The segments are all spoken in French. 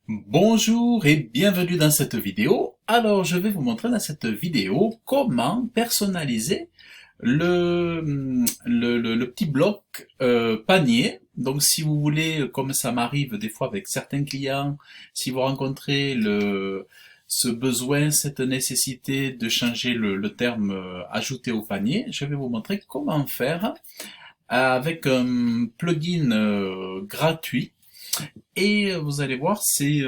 Bonjour et bienvenue dans cette vidéo. Alors, je vais vous montrer dans cette vidéo comment personnaliser le petit bloc panier. Donc, si vous voulez, comme ça m'arrive des fois avec certains clients, si vous rencontrez ce besoin, cette nécessité de changer le terme ajouté au panier, je vais vous montrer comment faire avec un plugin gratuit et vous allez voir, c'est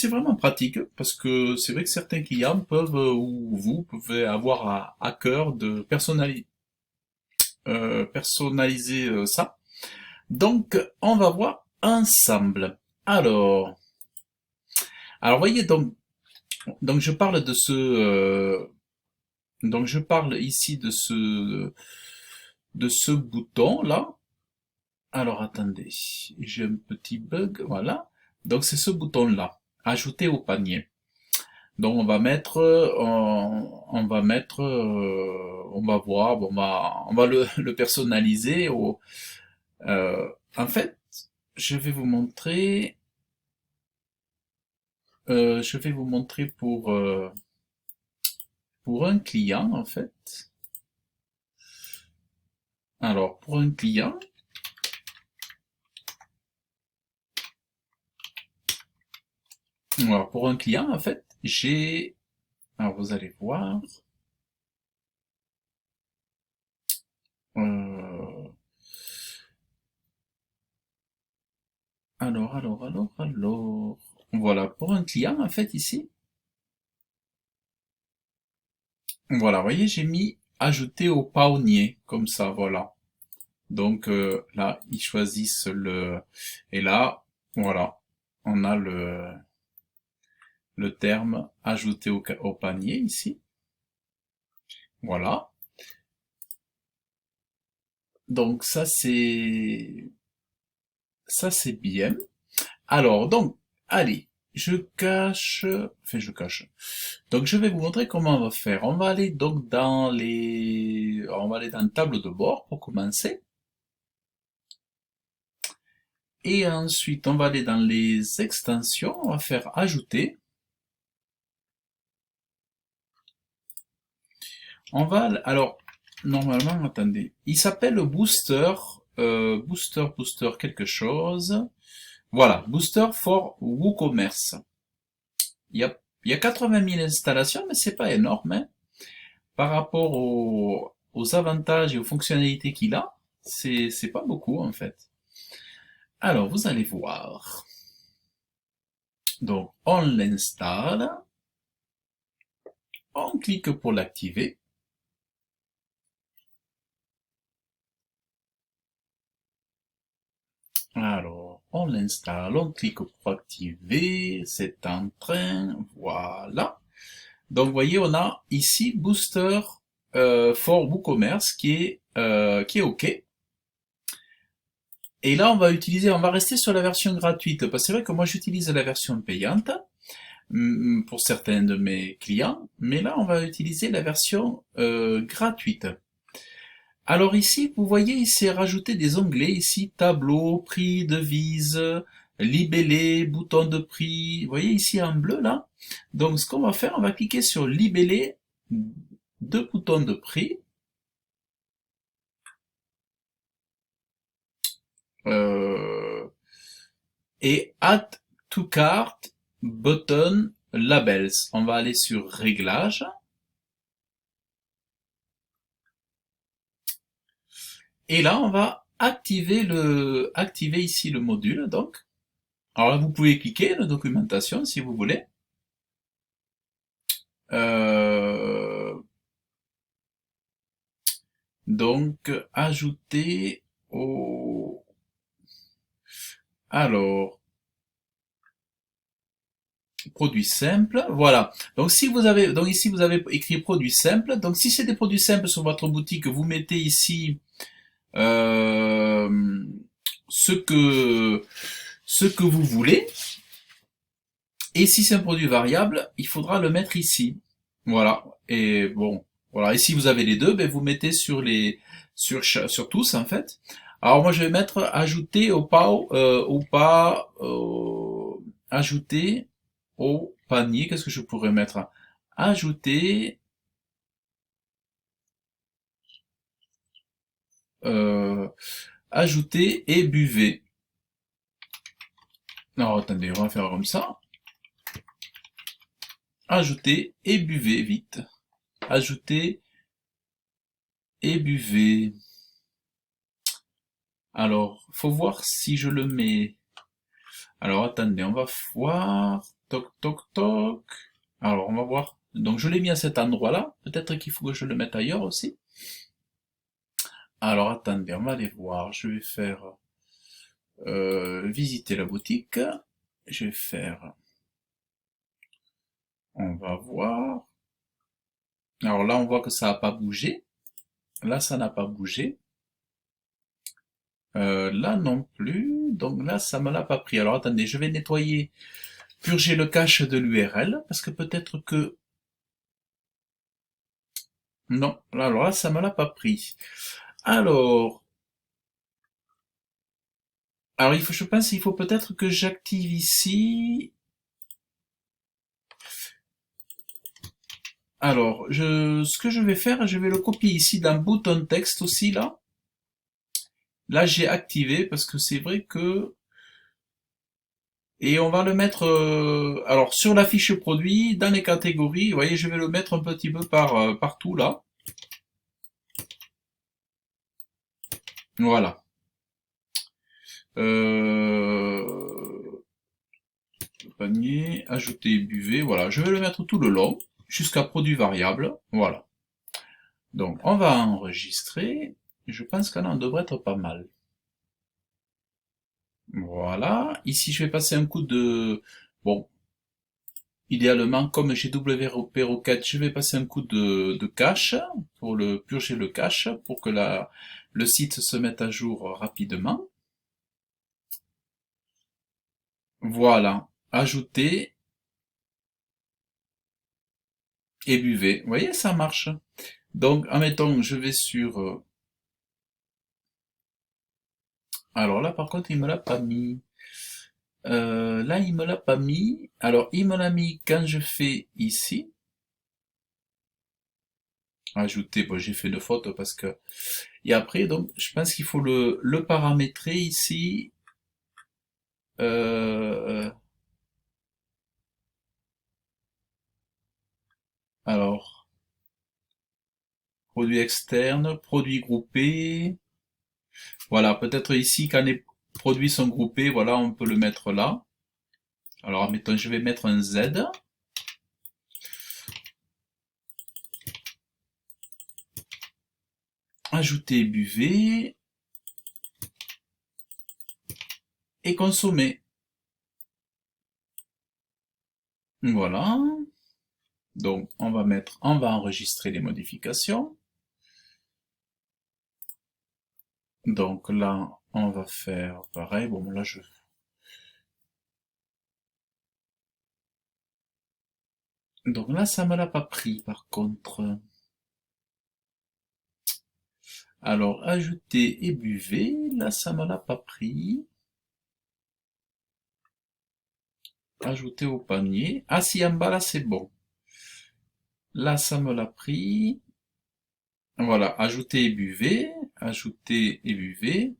vraiment pratique parce que c'est vrai que certains clients peuvent ou vous pouvez avoir à cœur de personnaliser ça. Donc, on va voir ensemble. Alors voyez donc je parle de donc je parle ici de ce bouton là. Alors attendez, j'ai un petit bug, voilà. Donc c'est ce bouton-là, ajouter au panier. Donc on va voir, bon, on va le personnaliser. En fait, je vais vous montrer, je vais vous montrer pour un client en fait. Alors pour un client, en fait, alors vous allez voir. euh, alors. Voilà, pour un client, en fait, ici, voilà, vous voyez, j'ai mis ajouter au paonier, comme ça, voilà. Donc là, ils choisissent et là, voilà, on a le terme ajouter au panier ici. Voilà. Donc ça c'est bien. Alors, donc, allez, je cache. Donc, je vais vous montrer comment on va faire. On va aller donc on va aller dans le tableau de bord pour commencer. Et ensuite, on va aller dans les extensions. On va faire ajouter. Alors, normalement, attendez. Il s'appelle Booster, Booster quelque chose. Voilà, Booster for WooCommerce. Il y a 80 000 installations, mais c'est pas énorme, hein. Par rapport aux avantages et aux fonctionnalités qu'il a, c'est pas beaucoup en fait. Alors, vous allez voir. Donc, on l'installe, on clique pour l'activer. Alors, on l'installe, on clique pour activer, c'est en train, voilà. Donc, vous voyez, on a ici Booster for WooCommerce qui est OK. Et là, on va rester sur la version gratuite, parce que c'est vrai que moi j'utilise la version payante pour certains de mes clients, mais là on va utiliser la version gratuite. Alors ici, vous voyez, il s'est rajouté des onglets ici, tableau, prix, devise, libellé, bouton de prix. Vous voyez ici en bleu là. Donc ce qu'on va faire, on va cliquer sur libellé, deux boutons de prix. Euh, et Add to Cart Button Labels. On va aller sur Réglages. Et là, on va activer ici le module, donc. Alors là, vous pouvez cliquer la documentation si vous voulez. Euh, donc, ajouter au... Alors, produit simple, voilà. Donc donc ici vous avez écrit produit simple. Donc si c'est des produits simples sur votre boutique, vous mettez ici euh, ce que ce que vous voulez. Et si c'est un produit variable, il faudra le mettre ici. Voilà. Et bon, voilà. Et si vous avez les deux, ben vous mettez sur tous en fait. Alors moi je vais mettre ajouter au pas ajouter au panier, qu'est-ce que je pourrais mettre? Ajouter, euh, ajouter et buvez. Alors attendez, on va faire comme ça. Ajouter et buvez vite. Ajouter et buvez. Alors, faut voir si je le mets. Alors attendez, on va voir. Toc toc toc. Alors on va voir. Donc je l'ai mis à cet endroit-là. Peut-être qu'il faut que je le mette ailleurs aussi. Alors attendez, on va aller voir. Je vais faire visiter la boutique. Je vais faire. On va voir. Alors là, on voit que ça n'a pas bougé. Là, ça n'a pas bougé. Là non plus. Donc là, ça me l'a pas pris. Alors attendez, je vais nettoyer, purger le cache de l'URL parce que peut-être que non. Alors là, ça me l'a pas pris. Alors, je pense qu'il faut peut-être que j'active ici. Alors, ce que je vais faire, je vais le copier ici dans bouton texte aussi là. Là, j'ai activé parce que c'est vrai que et on va le mettre alors sur la fiche produit dans les catégories. Vous voyez, je vais le mettre un petit peu partout là. Voilà. Panier, ajouter, buvez. Voilà, je vais le mettre tout le long jusqu'à produit variable. Voilà. Donc, on va enregistrer. Je pense qu'on en devrait être pas mal. Voilà. Ici, je vais passer un coup de... Bon, idéalement, comme j'ai WP Rocket, je vais passer un coup de cache pour le purger le cache, pour que le site se mette à jour rapidement. Voilà. Ajouter et buvez. Vous voyez, ça marche. Donc, admettons, je vais sur... Alors là, par contre, il me l'a pas mis. Là, il me l'a pas mis. Alors, il me l'a mis quand je fais ici. Ajouter, bon, j'ai fait une faute parce que... Et après, donc, je pense qu'il faut le paramétrer ici. Euh, alors, produit externe, produit groupé. Voilà, peut-être ici, quand les produits sont groupés, voilà, on peut le mettre là. Alors, mettons, je vais mettre un Z. Ajouter, buvez. Et consommer. Voilà. Donc, on va enregistrer les modifications. Donc là, on va faire pareil. Bon, là, donc là, ça me l'a pas pris, par contre. Alors, ajouter et buvez. Là, ça me l'a pas pris. Ajouter au panier. Ah, si, en bas, là, c'est bon. Là, ça me l'a pris. Voilà, ajouter et buvez. Ajouter et buvez.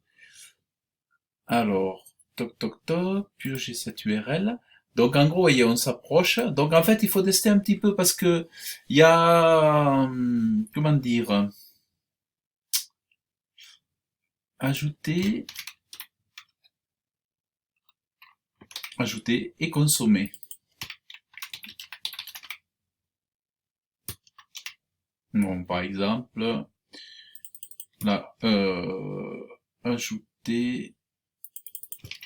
Alors, toc toc toc, purger cette URL. Donc en gros, vous voyez, on s'approche. Donc en fait, il faut tester un petit peu parce que il y a, comment dire, ajouter, ajouter et consommer. Bon, par exemple, là, ajouter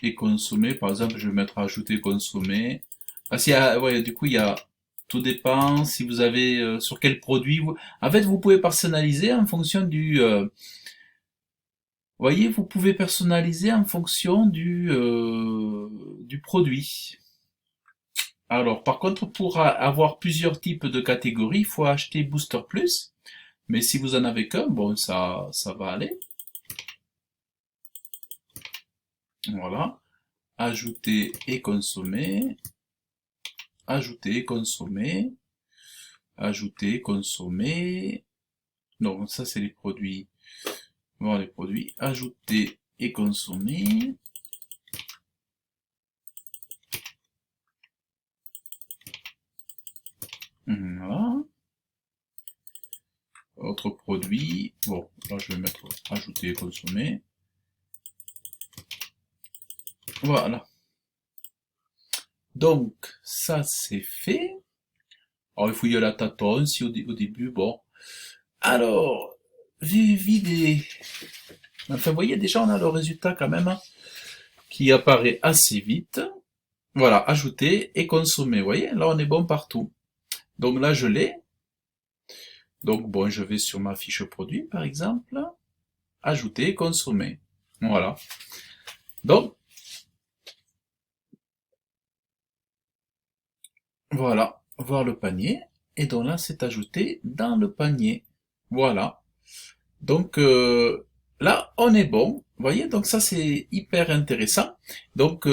et consommer. Par exemple, je vais mettre ajouter et consommer. Ah, si, ouais, du coup, il y a tout dépend si vous avez sur quel produit vous. En fait, vous pouvez personnaliser en fonction du. Voyez, vous pouvez personnaliser en fonction du produit. Alors, par contre, pour avoir plusieurs types de catégories, il faut acheter Booster Plus. Mais si vous en avez qu'un, bon, ça va aller. Voilà. ajouter et consommer, ajouter et consommer, ajouter et consommer. Non, ça c'est les produits. Voir les produits, ajouter et consommer. Voilà. Autre produit. Bon, là je vais mettre ajouter et consommer. Voilà. Donc, ça c'est fait. Alors, il faut y aller à tâtons, si au début, bon. Alors, vider. Enfin, vous voyez, déjà, on a le résultat quand même, hein, qui apparaît assez vite. Voilà, ajouter et consommer. Vous voyez, là, on est bon partout. Donc là, je l'ai. Donc, bon, je vais sur ma fiche produit, par exemple. Ajouter et consommer. Voilà. Donc, voilà. Voir le panier. Et donc là, c'est ajouté dans le panier. Voilà. Donc là, on est bon. Vous voyez, donc ça c'est hyper intéressant. Donc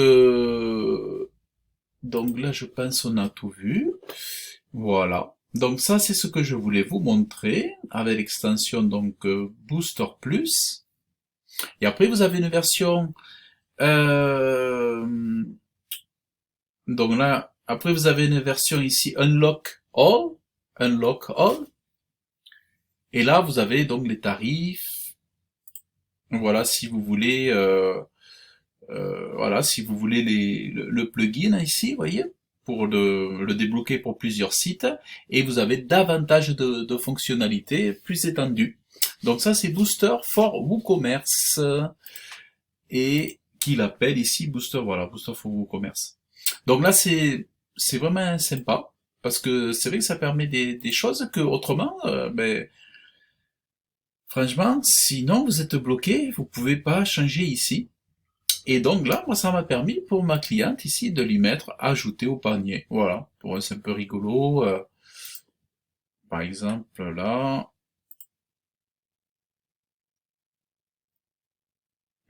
donc là, je pense on a tout vu. Voilà. Donc ça, c'est ce que je voulais vous montrer avec l'extension donc Booster Plus. Et après, vous avez une version donc là, après vous avez une version ici Unlock All. Et là, vous avez donc les tarifs. Voilà, si vous voulez voilà, si vous voulez le plugin ici, vous voyez, pour le débloquer pour plusieurs sites, et vous avez davantage de fonctionnalités plus étendues. Donc ça, c'est Booster for WooCommerce, et qu'il appelle ici Booster, voilà, Booster for WooCommerce. Donc là, c'est vraiment sympa, parce que c'est vrai que ça permet des choses que autrement, ben, franchement, sinon vous êtes bloqué, vous pouvez pas changer ici. Et donc là, moi, ça m'a permis pour ma cliente ici de lui mettre ajouter au panier. Voilà. Bon, c'est un peu rigolo. Par exemple, là.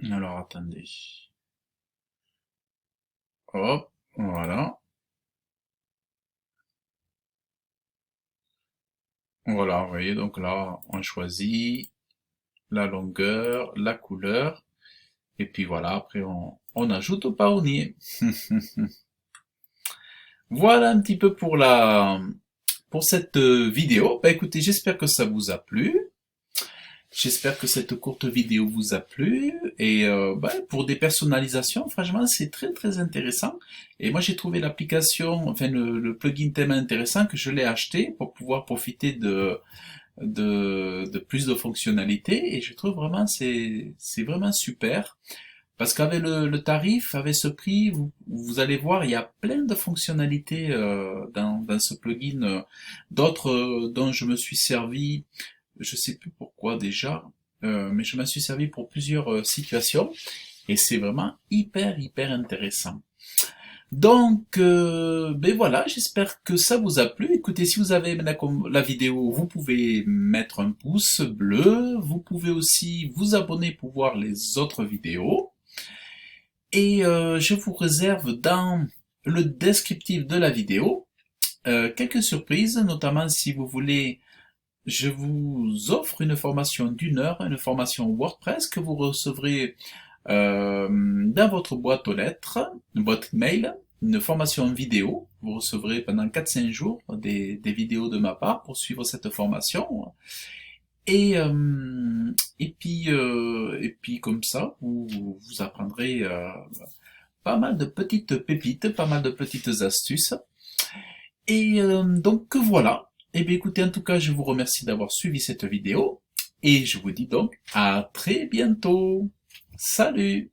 Alors, attendez. Hop. Voilà. Voilà. Vous voyez, donc là, on choisit la longueur, la couleur. Et puis voilà, après, on ajoute au panier. Voilà un petit peu pour cette vidéo. Bah écoutez, j'espère que ça vous a plu. J'espère que cette courte vidéo vous a plu et pour des personnalisations, franchement, c'est très très intéressant. Et moi, j'ai trouvé l'application, enfin le plugin tellement intéressant que je l'ai acheté pour pouvoir profiter de plus de fonctionnalités. Et je trouve vraiment c'est vraiment super parce qu'avec le tarif, avec ce prix, vous allez voir, il y a plein de fonctionnalités dans ce plugin, d'autres dont je me suis servi je sais plus pourquoi déjà, mais je m'en suis servi pour plusieurs situations et c'est vraiment hyper intéressant. Donc, ben voilà, j'espère que ça vous a plu. Écoutez, si vous avez aimé la vidéo, vous pouvez mettre un pouce bleu. Vous pouvez aussi vous abonner pour voir les autres vidéos. Et je vous réserve dans le descriptif de la vidéo quelques surprises, notamment si vous voulez je vous offre une formation d'1 heure, une formation WordPress que vous recevrez dans votre boîte aux lettres, une boîte mail, une formation vidéo. Vous recevrez pendant 4-5 jours des vidéos de ma part pour suivre cette formation. Et, et puis comme ça, vous apprendrez pas mal de petites pépites, pas mal de petites astuces. Et donc voilà. Eh bien écoutez, en tout cas, je vous remercie d'avoir suivi cette vidéo. Et je vous dis donc à très bientôt. Salut!